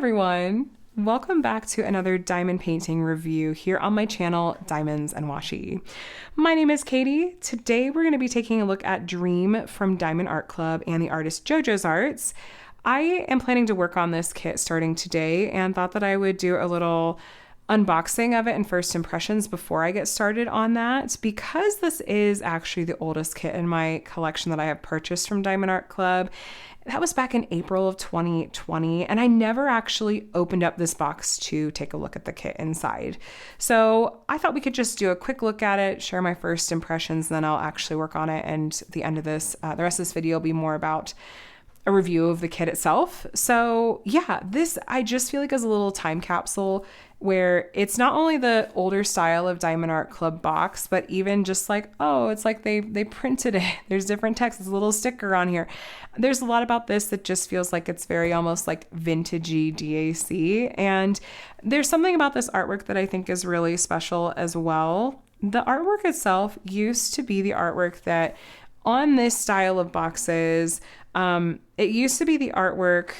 everyone. Welcome back to another diamond painting review here on my channel, Diamonds and Washi. My name is Katie. Today we're going to be taking a look at Dream from Diamond Art Club and the artist JoJoesArt. I am planning to work on this kit starting today and thought that I would do a little unboxing of it and first impressions before I get started on that, because this is actually the oldest kit in my collection that I have purchased from Diamond Art Club. That was back in April of 2020, and I never actually opened up this box to take a look at the kit inside. So I thought we could just do a quick look at it, share my first impressions, and then I'll actually work on it. And at the end of this, the rest of this video will be more about a review of the kit itself. So yeah, this I just feel like is a little time capsule where it's not only the older style of Diamond Art Club box, but even just like, oh, it's like they printed it. There's different text. There's a little sticker on here. There's a lot about this that just feels like it's very almost like vintagey DAC. And there's something about this artwork that I think is really special as well. The artwork itself used to be the artwork that on this style of boxes, it used to be the artwork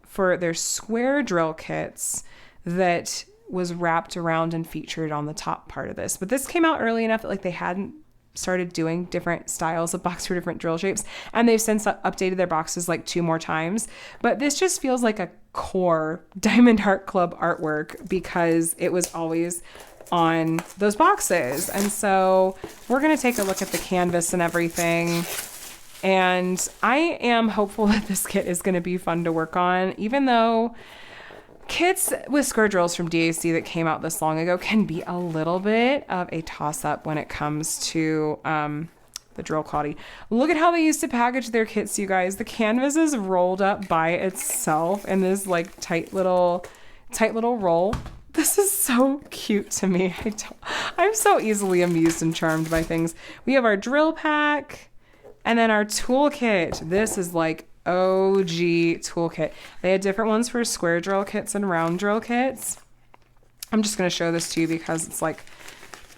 for their square drill kits that was wrapped around and featured on the top part of this. But this came out early enough that like they hadn't started doing different styles of box for different drill shapes, and they've since updated their boxes like 2 more times. But this just feels like a core Diamond Art Club artwork because it was always on those boxes. And so we're going to take a look at the canvas and everything. And I am hopeful that this kit is going to be fun to work on, even though kits with square drills from DAC that came out this long ago can be a little bit of a toss-up when it comes to the drill quality. Look at how they used to package their kits, you guys. The canvas is rolled up by itself in this like tight little roll. This is so cute to me. I'm so easily amused and charmed by things. We have our drill pack and then our toolkit. This is like OG toolkit. They had different ones for square drill kits and round drill kits. I'm just going to show this to you because it's like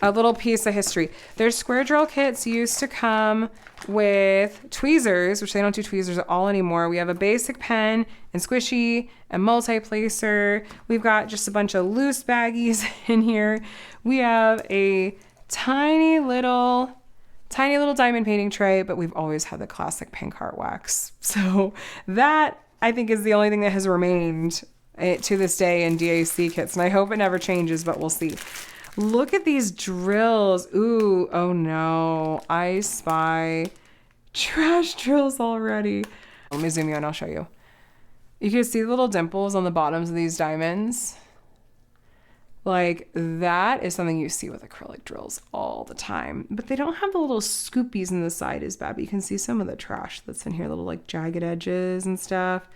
a little piece of history. Their square drill kits used to come with tweezers, which they don't do tweezers at all anymore. We have a basic pen and squishy and multi-placer. We've got just a bunch of loose baggies in here. We have a tiny little diamond painting tray, but we've always had the classic pink heart wax. So that I think is the only thing that has remained to this day in DAC kits, and I hope it never changes, but we'll see. Look at these drills. Ooh, oh no, I spy trash drills already. Let me zoom you in, I'll show you. You can see the little dimples on the bottoms of these diamonds. Like that is something you see with acrylic drills all the time, but they don't have the little scoopies in the side as bad, but you can see some of the trash that's in here, little like jagged edges and stuff.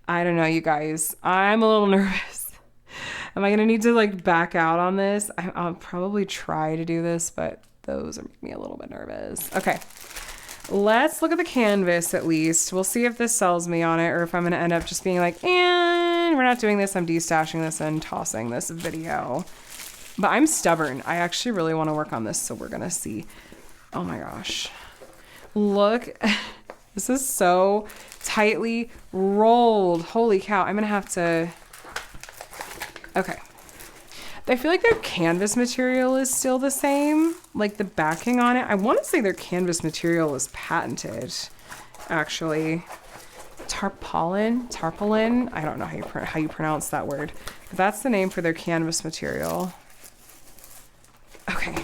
I don't know, you guys, I'm a little nervous. Am I gonna need to like back out on this? I'll probably try to do this, but those are making me a little bit nervous. Okay, let's look at the canvas at least. We'll see if this sells me on it or if I'm gonna end up just being like, and we're not doing this. I'm destashing this and tossing this video. But I'm stubborn. I actually really want to work on this, so we're gonna see. Oh my gosh. Look, this is so tightly rolled. Holy cow, I'm gonna have to, okay. I feel like their canvas material is still the same, like the backing on it. I want to say their canvas material is patented, actually. Tarpaulin. I don't know how you pronounce that word, but that's the name for their canvas material. Okay.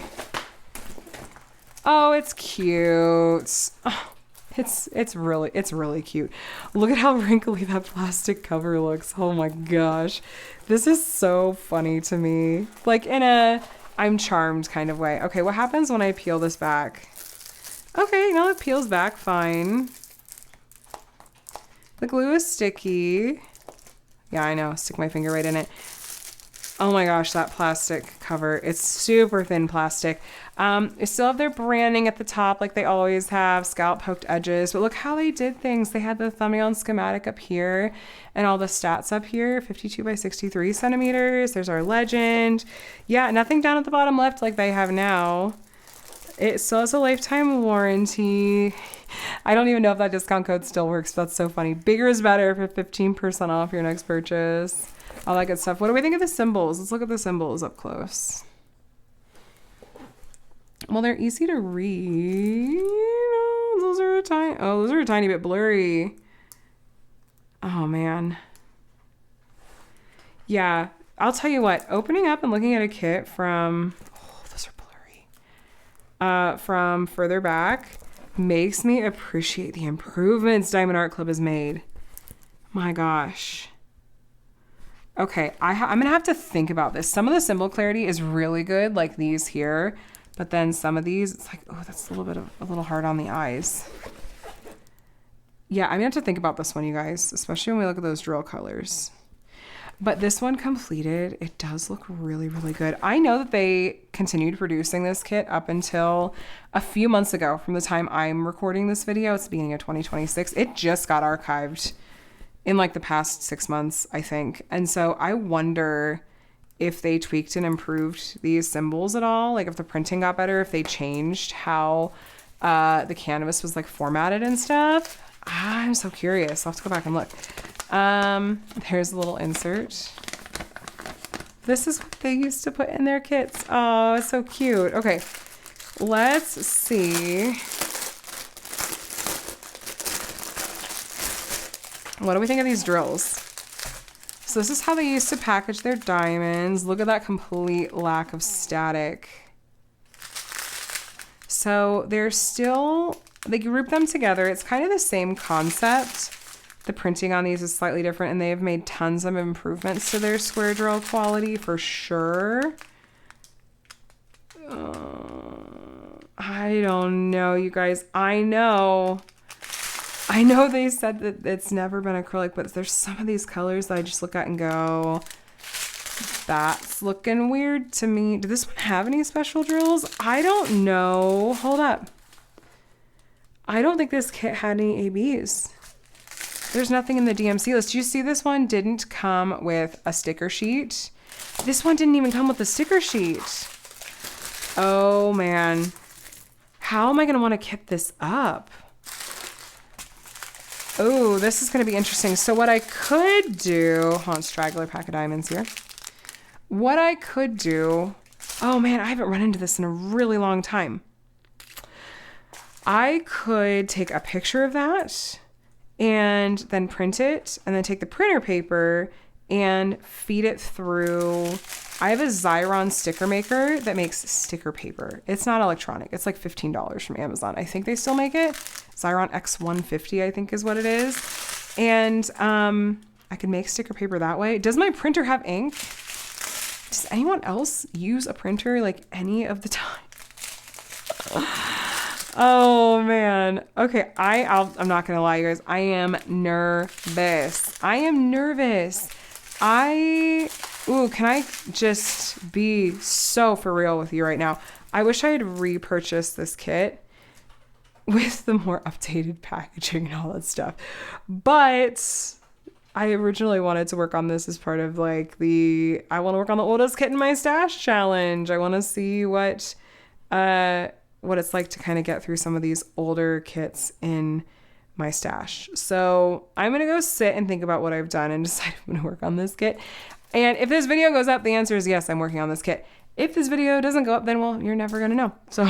Oh, it's cute. Oh, it's really cute. Look at how wrinkly that plastic cover looks. Oh my gosh. This is so funny to me. Like in a I'm charmed kind of way. Okay, what happens when I peel this back? Okay, no, it peels back fine. The glue is sticky. Yeah, I know. Stick my finger right in it. Oh my gosh, that plastic cover. It's super thin plastic. They still have their branding at the top like they always have, scallop poked edges. But look how they did things. They had the thumbnail and schematic up here and all the stats up here, 52 by 63 centimeters. There's our legend. Yeah, nothing down at the bottom left like they have now. It still has a lifetime warranty. I don't even know if that discount code still works. That's so funny. Bigger is better for 15% off your next purchase. All that good stuff. What do we think of the symbols? Let's look at the symbols up close. Well, they're easy to read. Those are a tiny bit blurry. Oh, man. Yeah, I'll tell you what. Opening up and looking at a kit from... Oh, those are blurry. From further back makes me appreciate the improvements Diamond Art Club has made. My gosh. Okay, I'm going to have to think about this. Some of the symbol clarity is really good, like these here. But then some of these, it's like, oh, that's a little hard on the eyes. Yeah, I'm going to have to think about this one, you guys, especially when we look at those drill colors. But this one completed, it does look really, really good. I know that they continued producing this kit up until a few months ago from the time I'm recording this video. It's the beginning of 2026. It just got archived in like the past 6 months, I think. And so I wonder if they tweaked and improved these symbols at all, like if the printing got better, if they changed how the canvas was like formatted and stuff. I'm so curious. I'll have to go back and look. There's a little insert. This is what they used to put in their kits. Oh, it's so cute. Okay, let's see. What do we think of these drills? So this is how they used to package their diamonds. Look at that complete lack of static. So they're still, they group them together. It's kind of the same concept. The printing on these is slightly different, and they have made tons of improvements to their square drill quality for sure. I don't know, you guys. I know they said that it's never been acrylic, but there's some of these colors that I just look at and go, that's looking weird to me. Did this one have any special drills? I don't know. Hold up. I don't think this kit had any ABs. There's nothing in the DMC list. Do you see this one didn't come with a sticker sheet? This one didn't even come with a sticker sheet. Oh, man. How am I going to want to kit this up? Oh, this is going to be interesting. So what I could do... Hold on, straggler pack of diamonds here. What I could do... Oh, man, I haven't run into this in a really long time. I could take a picture of that and then print it, and then take the printer paper and feed it through. I have a Xyron sticker maker that makes sticker paper. It's not electronic. It's like $15 from Amazon. I think they still make it. Xyron X150, I think is what it is. And I can make sticker paper that way. Does my printer have ink? Does anyone else use a printer like any of the time? Oh, man. Okay, I'm not going to lie, you guys. I am nervous. Ooh, can I just be so for real with you right now? I wish I had repurchased this kit with the more updated packaging and all that stuff. But I originally wanted to work on this as part of like I want to work on the oldest kit in my stash challenge. I want to see what it's like to kind of get through some of these older kits in my stash. So I'm going to go sit and think about what I've done and decide if I'm going to work on this kit. And if this video goes up, the answer is yes, I'm working on this kit. If this video doesn't go up, then, well, you're never going to know. So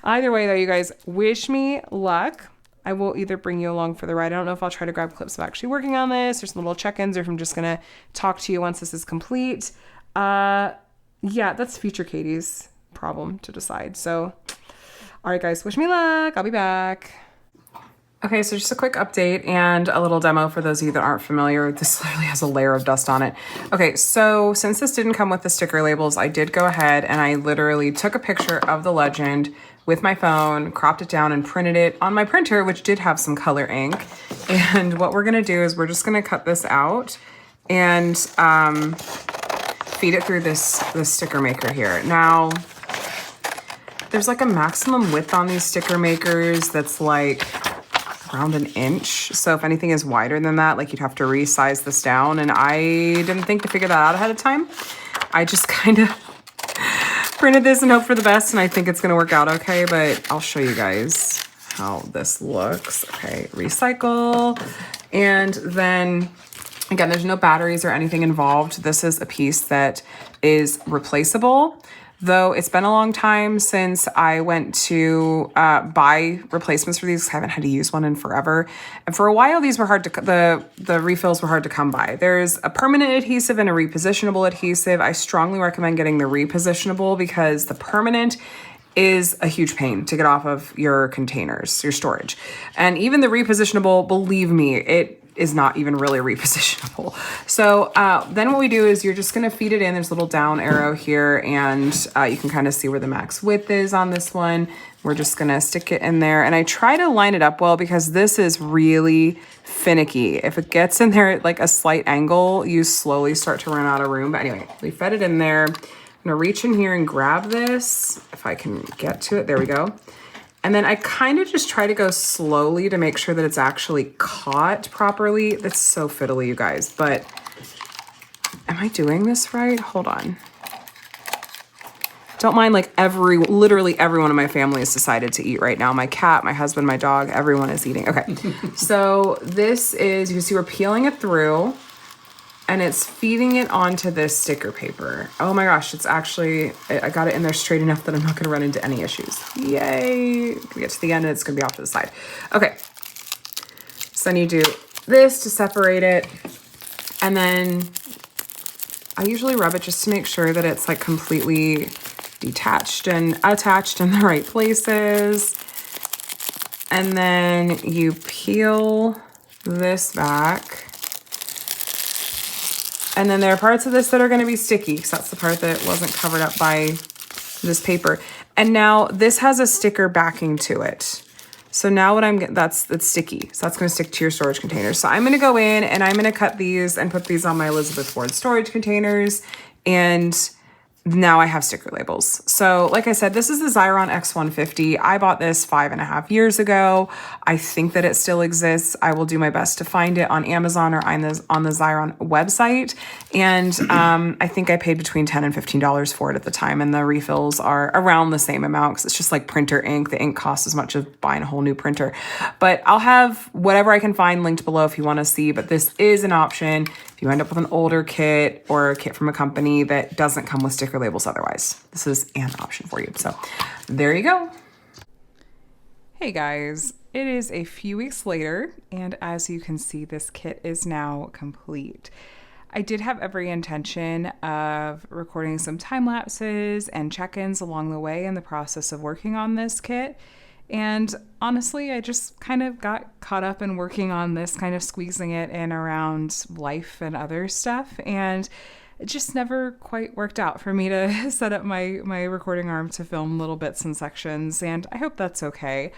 either way, though, you guys, wish me luck. I will either bring you along for the ride. I don't know if I'll try to grab clips of actually working on this or some little check-ins, or if I'm just going to talk to you once this is complete. Yeah, that's future Katie's problem to decide. So, all right, guys, wish me luck. I'll be back. Okay, so just a quick update and a little demo for those of you that aren't familiar. This literally has a layer of dust on it. Okay, so since this didn't come with the sticker labels, I did go ahead and I literally took a picture of the legend with my phone, cropped it down, and printed it on my printer, which did have some color ink. And what we're gonna do is we're just gonna cut this out and feed it through this sticker maker here. Now, there's like a maximum width on these sticker makers that's like around 1 inch. So if anything is wider than that, like you'd have to resize this down. And I didn't think to figure that out ahead of time. I just kind of printed this and hope for the best, and I think it's gonna work out okay, but I'll show you guys how this looks. Okay, recycle. And then again, there's no batteries or anything involved. This is a piece that is replaceable. Though it's been a long time since I went to buy replacements for these. I haven't had to use one in forever. And for a while, these were hard to, the refills were hard to come by. There's a permanent adhesive and a repositionable adhesive. I strongly recommend getting the repositionable because the permanent is a huge pain to get off of your containers, your storage. And even the repositionable, believe me, it is not even really repositionable. So then what we do is you're just gonna feed it in. There's a little down arrow here, and you can kind of see where the max width is on this one. We're just gonna stick it in there. And I try to line it up well because this is really finicky. If it gets in there at like a slight angle, you slowly start to run out of room. But anyway, we fed it in there. I'm gonna reach in here and grab this, if I can get to it. There we go. And then I kind of just try to go slowly to make sure that it's actually caught properly. That's so fiddly, you guys, but am I doing this right? Hold on. Don't mind, like literally everyone in my family has decided to eat right now. My cat, my husband, my dog, everyone is eating. Okay, so this is, you can see we're peeling it through. And it's feeding it onto this sticker paper. Oh my gosh, it's actually, I got it in there straight enough that I'm not gonna run into any issues. Yay, we get to the end and it's gonna be off to the side. Okay, so then you do this to separate it. And then I usually rub it just to make sure that it's like completely detached and attached in the right places. And then you peel this back. And then there are parts of this that are gonna be sticky, because that's the part that wasn't covered up by this paper. And now this has a sticker backing to it. So now what it's sticky. So that's gonna stick to your storage containers. So I'm gonna go in and I'm gonna cut these and put these on my Elizabeth Ford storage containers. And now I have sticker labels. So like I said, this is the Xyron X150. I bought this 5.5 years ago. I think that it still exists. I will do my best to find it on Amazon or on the Xyron website. And I think I paid between $10 and $15 for it at the time. And the refills are around the same amount because it's just like printer ink. The ink costs as much as buying a whole new printer. But I'll have whatever I can find linked below if you want to see. But this is an option if you end up with an older kit or a kit from a company that doesn't come with sticker labels otherwise. This is an option for you. So there you go. Hey guys, it is a few weeks later, and as you can see, this kit is now complete. I did have every intention of recording some time lapses and check-ins along the way in the process of working on this kit. And honestly, I just kind of got caught up in working on this, kind of squeezing it in around life and other stuff. And it just never quite worked out for me to set up my recording arm to film little bits and sections. And I hope that's okay.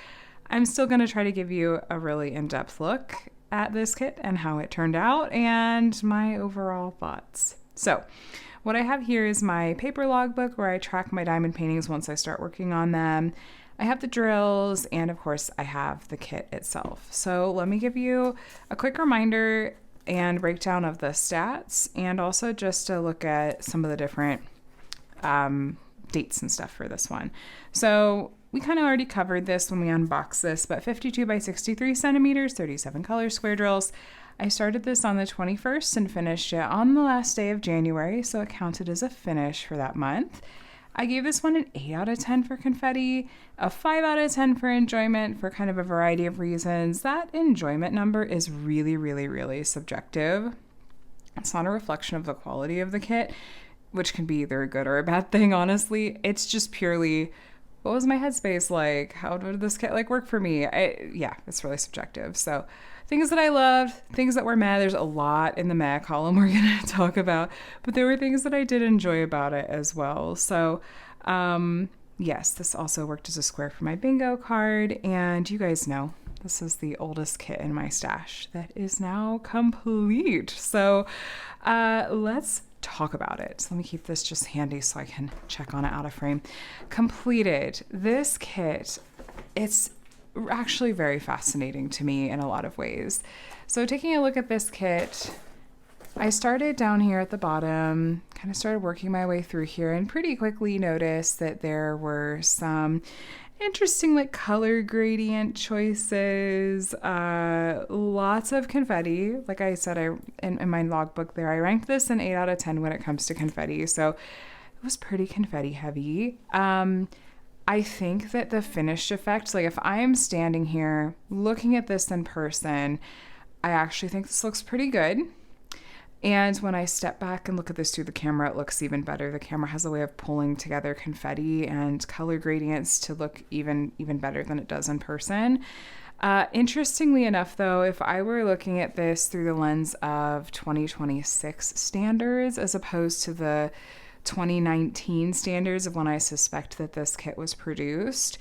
I'm still going to try to give you a really in-depth look at this kit and how it turned out and my overall thoughts. So what I have here is my paper logbook where I track my diamond paintings once I start working on them. I have the drills, and of course I have the kit itself. So let me give you a quick reminder and breakdown of the stats, and also just to look at some of the different dates and stuff for this one. So we kind of already covered this when we unboxed this, but 52 by 63 centimeters, 37 color square drills. I started this on the 21st and finished it on the last day of January, so it counted as a finish for that month. I gave this one an 8 out of 10 for confetti, a 5 out of 10 for enjoyment for kind of a variety of reasons. That enjoyment number is really, really, really subjective. It's not a reflection of the quality of the kit, which can be either a good or a bad thing, honestly. It's just purely, what was my headspace like? How did this kit work for me? Yeah, it's really subjective. So things that I loved, things that were meh. There's a lot in the meh column we're going to talk about, but there were things that I did enjoy about it as well. So yes, this also worked as a square for my bingo card. And you guys know, this is the oldest kit in my stash that is now complete. So let's talk about it. So let me keep this just handy so I can check on it out of frame. Completed. This kit, it's actually very fascinating to me in a lot of ways. So taking a look at this kit, I started down here at the bottom, kind of started working my way through here and pretty quickly noticed that there were some interesting like color gradient choices, lots of confetti. Like I said, in my logbook there, I ranked this an 8 out of 10 when it comes to confetti. So it was pretty confetti heavy. I think that the finished effect, like if I am standing here looking at this in person, I actually think this looks pretty good. And when I step back and look at this through the camera, it looks even better. The camera has a way of pulling together confetti and color gradients to look even better than it does in person. Interestingly enough, though, if I were looking at this through the lens of 2026 standards as opposed to the 2019 standards of when I suspect that this kit was produced,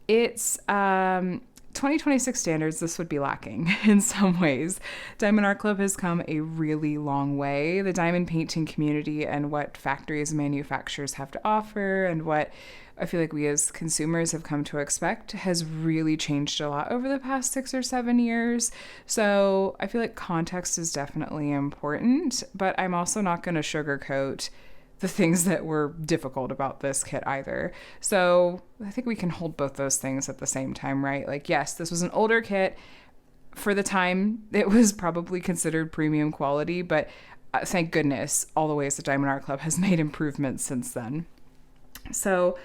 it's 2026 standards, this would be lacking in some ways. Diamond Art Club has come a really long way. The diamond painting community and what factories and manufacturers have to offer and what I feel like we as consumers have come to expect has really changed a lot over the past 6 or 7 years. So I feel like context is definitely important, but I'm also not going to sugarcoat the things that were difficult about this kit either. So I think we can hold both those things at the same time, right? Like, yes, this was an older kit. For the time, it was probably considered premium quality, but thank goodness all the ways the Diamond Art Club has made improvements since then. So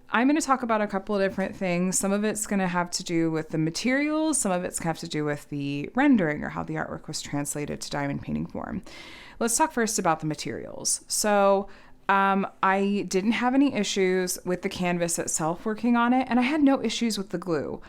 I'm going to talk about a couple of different things. Some of it's going to have to do with the materials. Some of it's going to have to do with the rendering or how the artwork was translated to diamond painting form. Let's talk first about the materials. So I didn't have any issues with the canvas itself working on it, and I had no issues with the glue.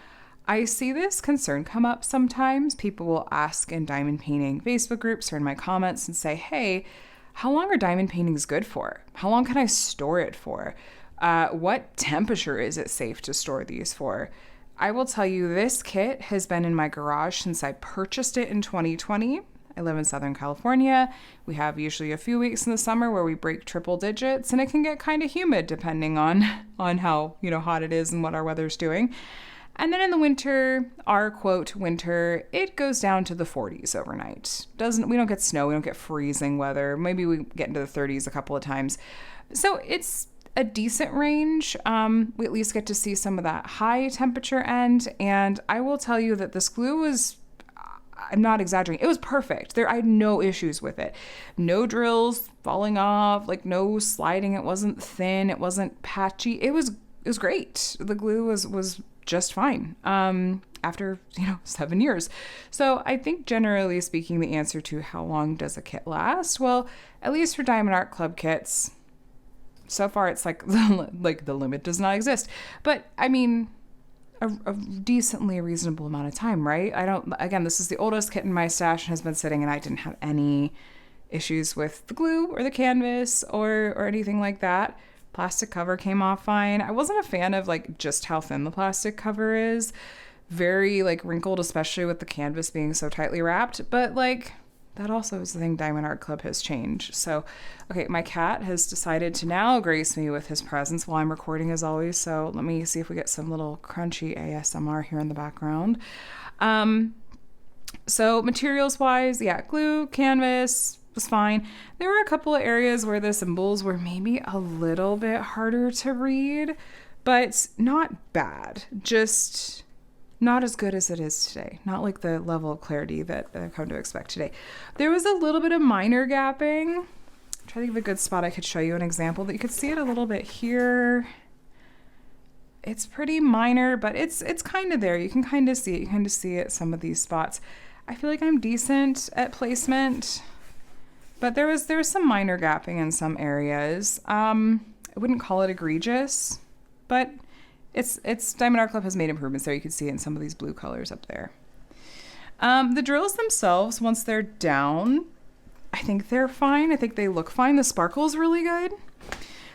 I see this concern come up sometimes. People will ask in diamond painting Facebook groups or in my comments and say, hey, how long are diamond paintings good for? How long can I store it for? What temperature is it safe to store these for? I will tell you, this kit has been in my garage since I purchased it in 2020. I live in Southern California. We have usually a few weeks in the summer where we break triple digits, and it can get kind of humid depending on how, hot it is and what our weather's doing. And then in the winter, our quote winter, it goes down to the 40s overnight. We don't get snow, we don't get freezing weather. Maybe we get into the 30s a couple of times. So it's a decent range. We at least get to see some of that high temperature end. And I will tell you that this glue was, I'm not exaggerating, it was perfect. I had no issues with it. No drills falling off, like no sliding. It wasn't thin, it wasn't patchy. It was great. The glue was just fine after 7 years. So I think generally speaking, the answer to how long does a kit last? Well, at least for Diamond Art Club kits, so far it's like the limit does not exist. But I mean, a decently reasonable amount of time, right? Again, this is the oldest kit in my stash and has been sitting, and I didn't have any issues with the glue or the canvas or anything like that. Plastic cover came off fine. I wasn't a fan of just how thin the plastic cover is. Very wrinkled, especially with the canvas being so tightly wrapped. But that also is the thing Diamond Art Club has changed. So, okay, my cat has decided to now grace me with his presence while I'm recording as always. So let me see if we get some little crunchy ASMR here in the background. So materials wise, yeah, glue, canvas was fine. There were a couple of areas where the symbols were maybe a little bit harder to read, but not bad. Just not as good as it is today. Not like the level of clarity that I've come to expect today. There was a little bit of minor gapping. I'm trying to think of a good spot I could show you an example that you could see it a little bit here. It's pretty minor, but it's kind of there. You can kind of see it. You kind of see it some of these spots. I feel like I'm decent at placement, but there was some minor gapping in some areas. I wouldn't call it egregious, but it's Diamond Art Club has made improvements there. You can see it in some of these blue colors up there. The drills themselves, once they're down, I think they're fine. I think they look fine. The sparkle's really good.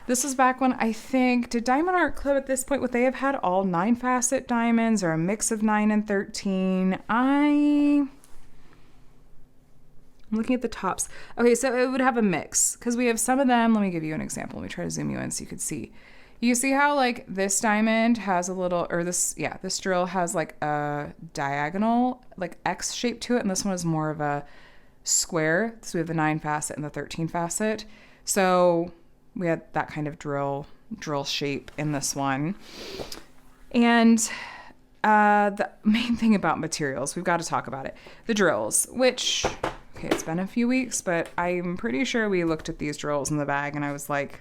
This was back when did Diamond Art Club at this point, would they have had all 9 facet diamonds or a mix of 9 and 13? I'm looking at the tops. Okay, so it would have a mix because we have some of them. Let me give you an example. Let me try to zoom you in so you could see. You see how this diamond has a little, or this drill has a diagonal, X shape to it. And this one is more of a square. So we have the 9 facet and the 13 facet. So we had that kind of drill shape in this one. And the main thing about materials, we've got to talk about it. The drills, which, okay, it's been a few weeks, but I'm pretty sure we looked at these drills in the bag and I was like,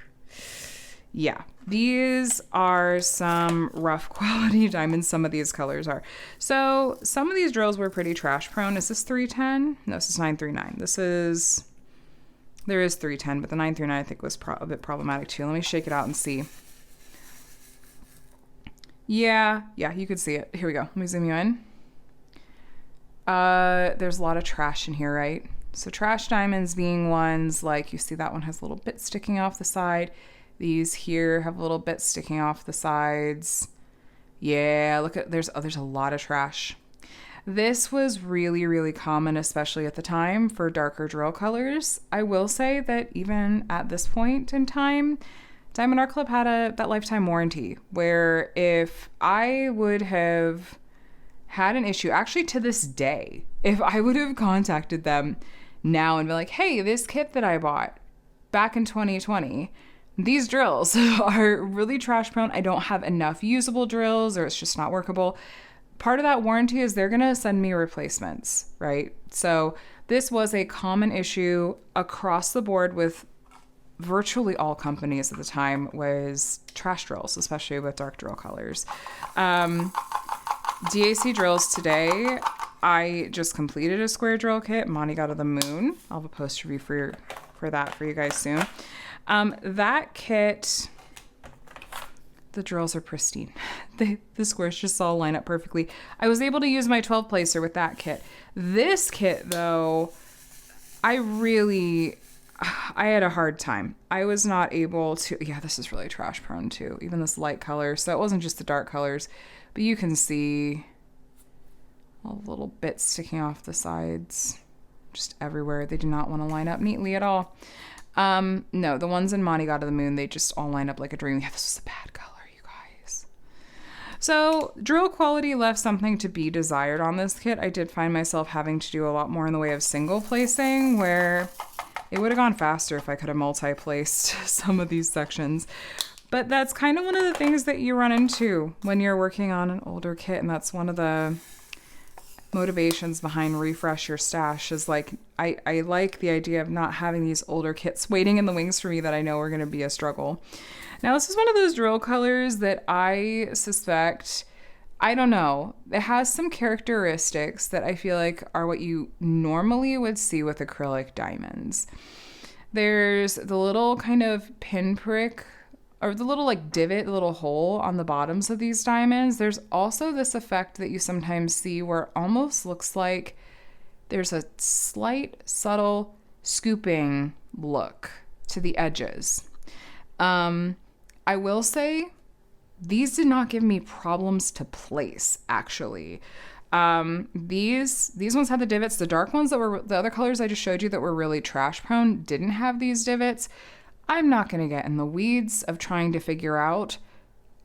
yeah, these are some rough quality diamonds. Some of these colors are. So some of these drills were pretty trash prone. Is this 310? No, this is 939. There is 310, but the 939 I think was a bit problematic too. Let me shake it out and see. Yeah, you could see it. Here we go. Let me zoom you in. There's a lot of trash in here, right? So trash diamonds being ones like, you see that one has a little bit sticking off the side. These here have a little bit sticking off the sides. Yeah, look at, there's a lot of trash. This was really, really common, especially at the time, for darker drill colors. I will say that even at this point in time, Diamond Art Club had that lifetime warranty, where if I would have had an issue, actually to this day, if I would have contacted them now and be like, hey, this kit that I bought back in 2020, these drills are really trash prone. I don't have enough usable drills, or it's just not workable. Part of that warranty is they're going to send me replacements, right? So this was a common issue across the board with virtually all companies at the time, was trash drills, especially with dark drill colors. DAC drills today, I just completed a square drill kit, Monty Got to the Moon. I'll have a post review for that for you guys soon. That kit, the drills are pristine. The squares just all line up perfectly. I was able to use my 12 placer with that kit. This kit though, I had a hard time. I was not able to, yeah, this is really trash prone too, even this light color. So it wasn't just the dark colors, but you can see all the little bits sticking off the sides, just everywhere. They do not want to line up neatly at all. No, the ones in Monty Got to the Moon, they just all line up like a dream. Yeah, this is a bad color, you guys. So drill quality left something to be desired on this kit. I did find myself having to do a lot more in the way of single placing, where it would have gone faster if I could have multi-placed some of these sections. But that's kind of one of the things that you run into when you're working on an older kit, and that's one of the motivations behind Refresh Your Stash, is like, I like the idea of not having these older kits waiting in the wings for me that I know are going to be a struggle. Now, this is one of those drill colors that I suspect, I don't know, it has some characteristics that I feel like are what you normally would see with acrylic diamonds. There's the little kind of pinprick, or the little like divot, the little hole on the bottoms of these diamonds. There's also this effect that you sometimes see where it almost looks like there's a slight, subtle scooping look to the edges. I will say these did not give me problems to place, actually. These ones had the divots. The dark ones that were the other colors I just showed you that were really trash prone didn't have these divots. I'm not going to get in the weeds of trying to figure out,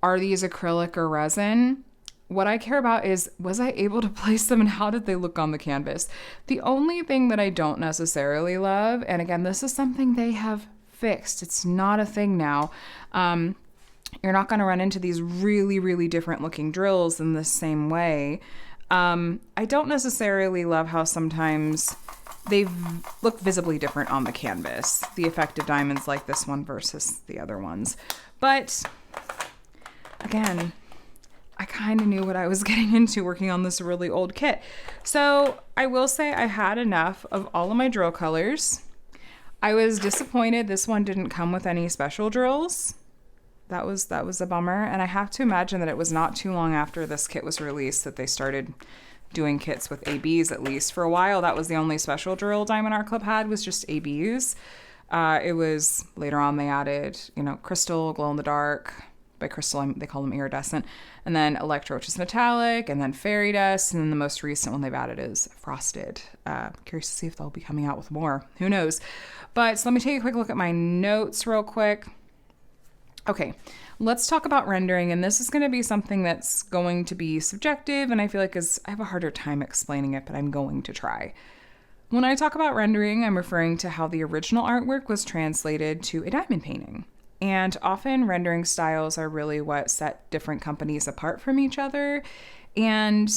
are these acrylic or resin? What I care about is, was I able to place them and how did they look on the canvas? The only thing that I don't necessarily love, and again, this is something they have fixed, it's not a thing now. You're not going to run into these really, really different looking drills in the same way. I don't necessarily love how sometimes they look visibly different on the canvas, the effective diamonds like this one versus the other ones. But again, I kind of knew what I was getting into working on this really old kit. So I will say I had enough of all of my drill colors. I was disappointed this one didn't come with any special drills. That was a bummer. And I have to imagine that it was not too long after this kit was released that they started doing kits with ABs, at least. For a while, that was the only special drill Diamond Art Club had, was just ABs. It was, later on they added, crystal, glow in the dark. By crystal, they call them iridescent. And then electro, which is metallic, and then fairy dust. And then the most recent one they've added is frosted. Curious to see if they'll be coming out with more. Who knows? But so let me take a quick look at my notes real quick. Okay, let's talk about rendering, and this is going to be something that's going to be subjective, and I feel like I have a harder time explaining it, but I'm going to try. When I talk about rendering, I'm referring to how the original artwork was translated to a diamond painting. And often rendering styles are really what set different companies apart from each other. And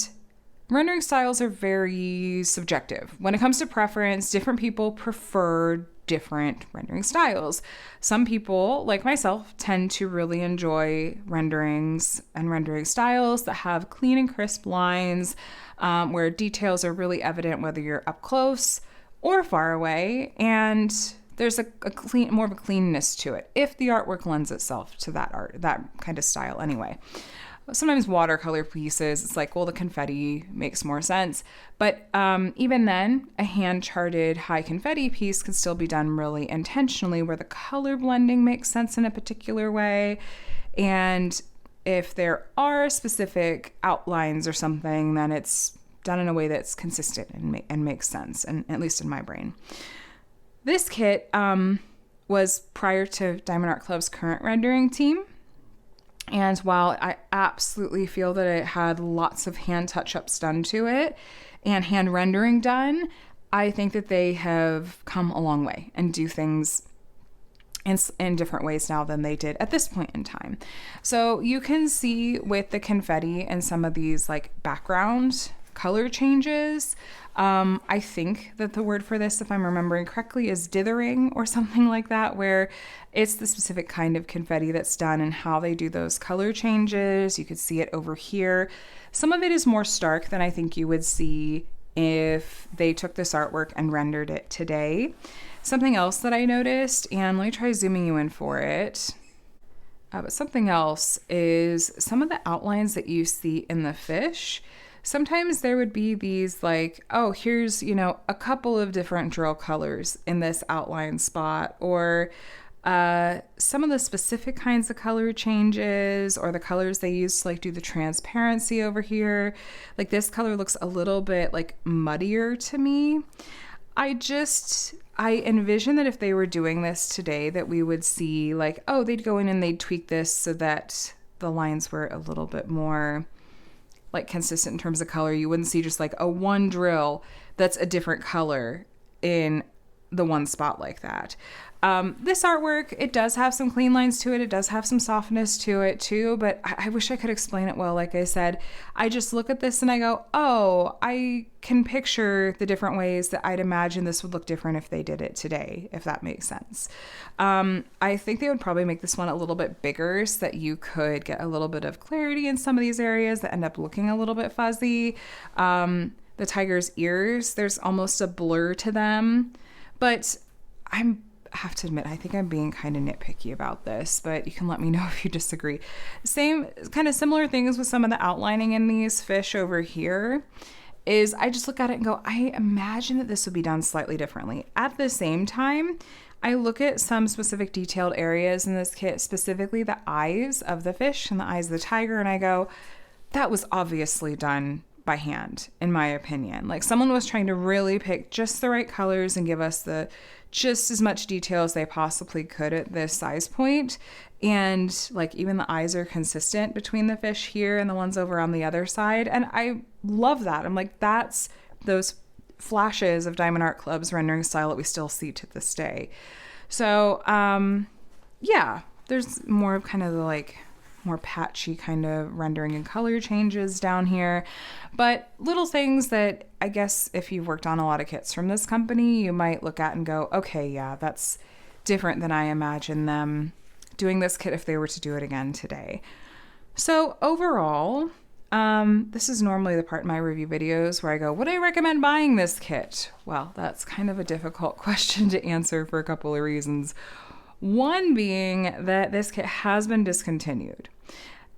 rendering styles are very subjective. When it comes to preference, different people prefer different rendering styles. Some people, like myself, tend to really enjoy renderings and rendering styles that have clean and crisp lines, where details are really evident whether you're up close or far away, and there's a clean, more of a cleanness to it, if the artwork lends itself to that kind of style anyway. Sometimes watercolor pieces, it's like, well, the confetti makes more sense. But even then, a hand-charted high confetti piece can still be done really intentionally, where the color blending makes sense in a particular way. And if there are specific outlines or something, then it's done in a way that's consistent and makes sense, and at least in my brain. This kit was prior to Diamond Art Club's current rendering team. And while I absolutely feel that it had lots of hand touch-ups done to it and hand rendering done, I think that they have come a long way and do things in different ways now than they did at this point in time. So you can see with the confetti and some of these like background color changes, I think that the word for this, if I'm remembering correctly, is dithering or something like that, where it's the specific kind of confetti that's done and how they do those color changes. You could see it over here. Some of it is more stark than I think you would see if they took this artwork and rendered it today. Something else that I noticed, and let me try zooming you in for it. But something else is some of the outlines that you see in the fish. Sometimes there would be these like, oh, here's, a couple of different drill colors in this outline spot, or some of the specific kinds of color changes, or the colors they use to like do the transparency over here. Like this color looks a little bit like muddier to me. I envision that if they were doing this today, that we would see like, oh, they'd go in and they'd tweak this so that the lines were a little bit more like consistent in terms of color. You wouldn't see just like a one drill that's a different color in the one spot like that. This artwork, it does have some clean lines to it. It does have some softness to it too, but I wish I could explain it well. Like I said, I just look at this and I go, oh, I can picture the different ways that I'd imagine this would look different if they did it today, if that makes sense. I think they would probably make this one a little bit bigger so that you could get a little bit of clarity in some of these areas that end up looking a little bit fuzzy. The tiger's ears, there's almost a blur to them, but I have to admit, I think I'm being kind of nitpicky about this, but you can let me know if you disagree. Same kind of similar things with some of the outlining in these fish over here is I just look at it and go, I imagine that this would be done slightly differently. At the same time, I look at some specific detailed areas in this kit, specifically the eyes of the fish and the eyes of the tiger, and I go, that was obviously done by hand, in my opinion. Like someone was trying to really pick just the right colors and give us just as much detail as they possibly could at this size point. And like even the eyes are consistent between the fish here and the ones over on the other side. And I love that. I'm like, that's those flashes of Diamond Art Club's rendering style that we still see to this day. So yeah, there's more of kind of the like more patchy kind of rendering and color changes down here, but little things that I guess if you've worked on a lot of kits from this company, you might look at and go, okay, yeah, that's different than I imagine them doing this kit if they were to do it again today. So overall, this is normally the part in my review videos where I go, would I recommend buying this kit? Well, that's kind of a difficult question to answer for a couple of reasons. One being that this kit has been discontinued.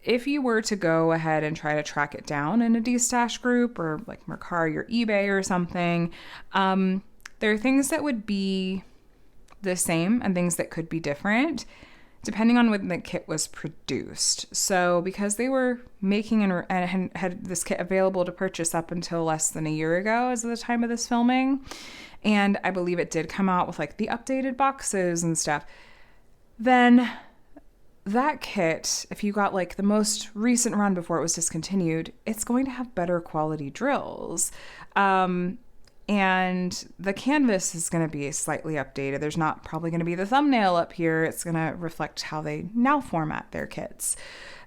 If you were to go ahead and try to track it down in a D-Stash group or like Mercari or eBay or something, there are things that would be the same and things that could be different depending on when the kit was produced. So because they were making and had this kit available to purchase up until less than a year ago as of the time of this filming, and I believe it did come out with like the updated boxes and stuff, then that kit, if you got like the most recent run before it was discontinued, it's going to have better quality drills. And And the canvas is going to be slightly updated. There's not probably going to be the thumbnail up here. It's going to reflect how they now format their kits.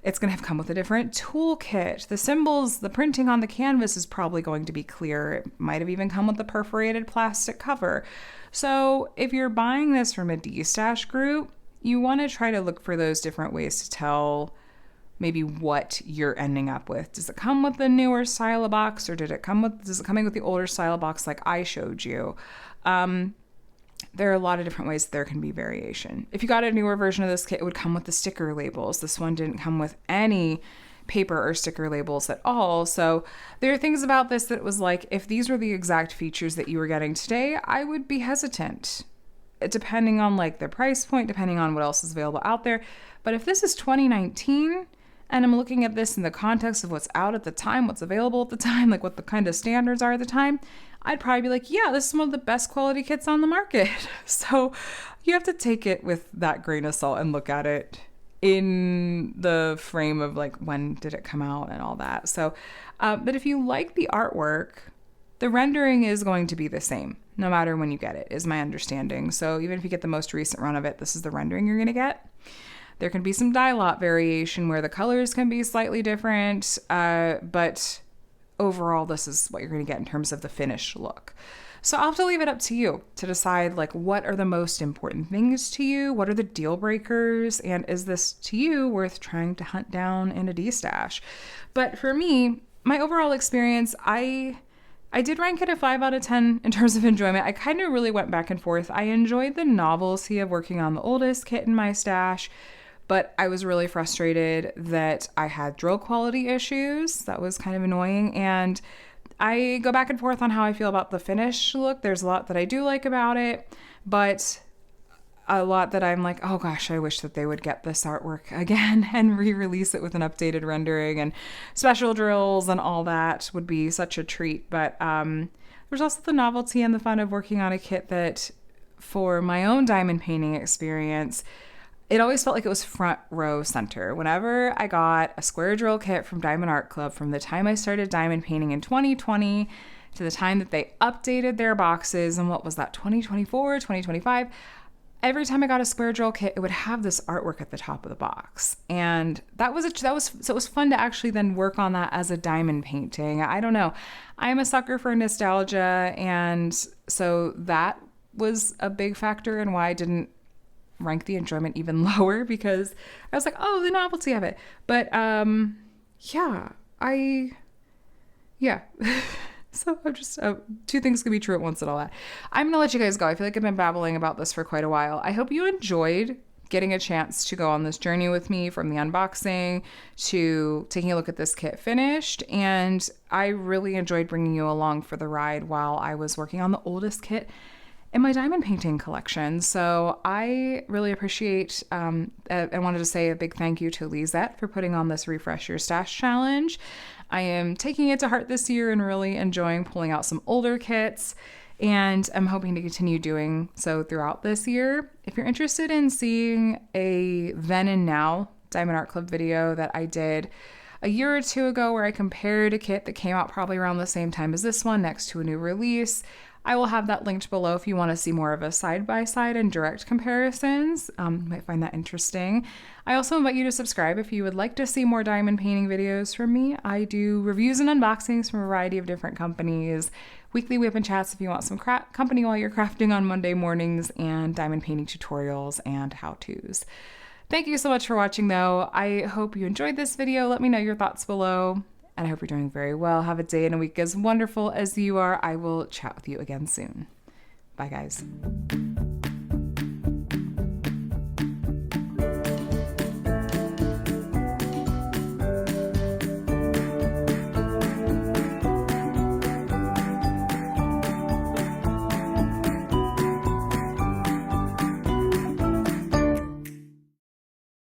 It's going to have come with a different toolkit. The symbols, the printing on the canvas is probably going to be clear. It might have even come with a perforated plastic cover. So if you're buying this from a D-stash group, you want to try to look for those different ways to tell maybe what you're ending up with. Does it come with the newer style box, or does it coming with the older style box like I showed you? There are a lot of different ways that there can be variation. If you got a newer version of this kit, it would come with the sticker labels. This one didn't come with any paper or sticker labels at all. So there are things about this that was like, if these were the exact features that you were getting today, I would be hesitant, depending on like the price point, depending on what else is available out there. But if this is 2019, and I'm looking at this in the context of what's out at the time, what's available at the time, like what the kind of standards are at the time, I'd probably be like, yeah, this is one of the best quality kits on the market. So you have to take it with that grain of salt and look at it in the frame of like, when did it come out and all that. So, but if you like the artwork, the rendering is going to be the same no matter when you get it, is my understanding. So even if you get the most recent run of it, this is the rendering you're going to get. There can be some dye lot variation where the colors can be slightly different, but overall, this is what you're going to get in terms of the finished look. So I'll have to leave it up to you to decide, like, what are the most important things to you? What are the deal breakers? And is this, to you, worth trying to hunt down in a D-stash? But for me, my overall experience, I did rank it a 5 out of 10 in terms of enjoyment. I kind of really went back and forth. I enjoyed the novelty of working on the oldest kit in my stash, but I was really frustrated that I had drill quality issues. That was kind of annoying. And I go back and forth on how I feel about the finish look. There's a lot that I do like about it, but a lot that I'm like, oh gosh, I wish that they would get this artwork again and re-release it with an updated rendering, and special drills and all that would be such a treat. But there's also the novelty and the fun of working on a kit that, for my own diamond painting experience, it always felt like it was front row center. Whenever I got a square drill kit from Diamond Art Club, from the time I started diamond painting in 2020 to the time that they updated their boxes, and what was that, 2024, 2025, every time I got a square drill kit, it would have this artwork at the top of the box. And so it was fun to actually then work on that as a diamond painting. I don't know. I'm a sucker for nostalgia, and so that was a big factor in why I didn't rank the enjoyment even lower, because I was like, oh, the novelty of it. But yeah. So I'm just, two things can be true at once and all that. I'm going to let you guys go. I feel like I've been babbling about this for quite a while. I hope you enjoyed getting a chance to go on this journey with me, from the unboxing to taking a look at this kit finished. And I really enjoyed bringing you along for the ride while I was working on the oldest kit in my diamond painting collection. So I really appreciate, I wanted to say a big thank you to Lisette for putting on this Refresh Your Stash challenge. I am taking it to heart this year and really enjoying pulling out some older kits, and I'm hoping to continue doing so throughout this year. If you're interested in seeing a then and now Diamond Art Club video that I did a year or two ago, where I compared a kit that came out probably around the same time as this one next to a new release, I will have that linked below if you want to see more of a side-by-side and direct comparisons. You might find that interesting. I also invite you to subscribe if you would like to see more diamond painting videos from me. I do reviews and unboxings from a variety of different companies, weekly whip and chats if you want some company while you're crafting on Monday mornings, and diamond painting tutorials and how-tos. Thank you so much for watching, though. I hope you enjoyed this video. Let me know your thoughts below. And I hope you're doing very well. Have a day and a week as wonderful as you are. I will chat with you again soon. Bye, guys.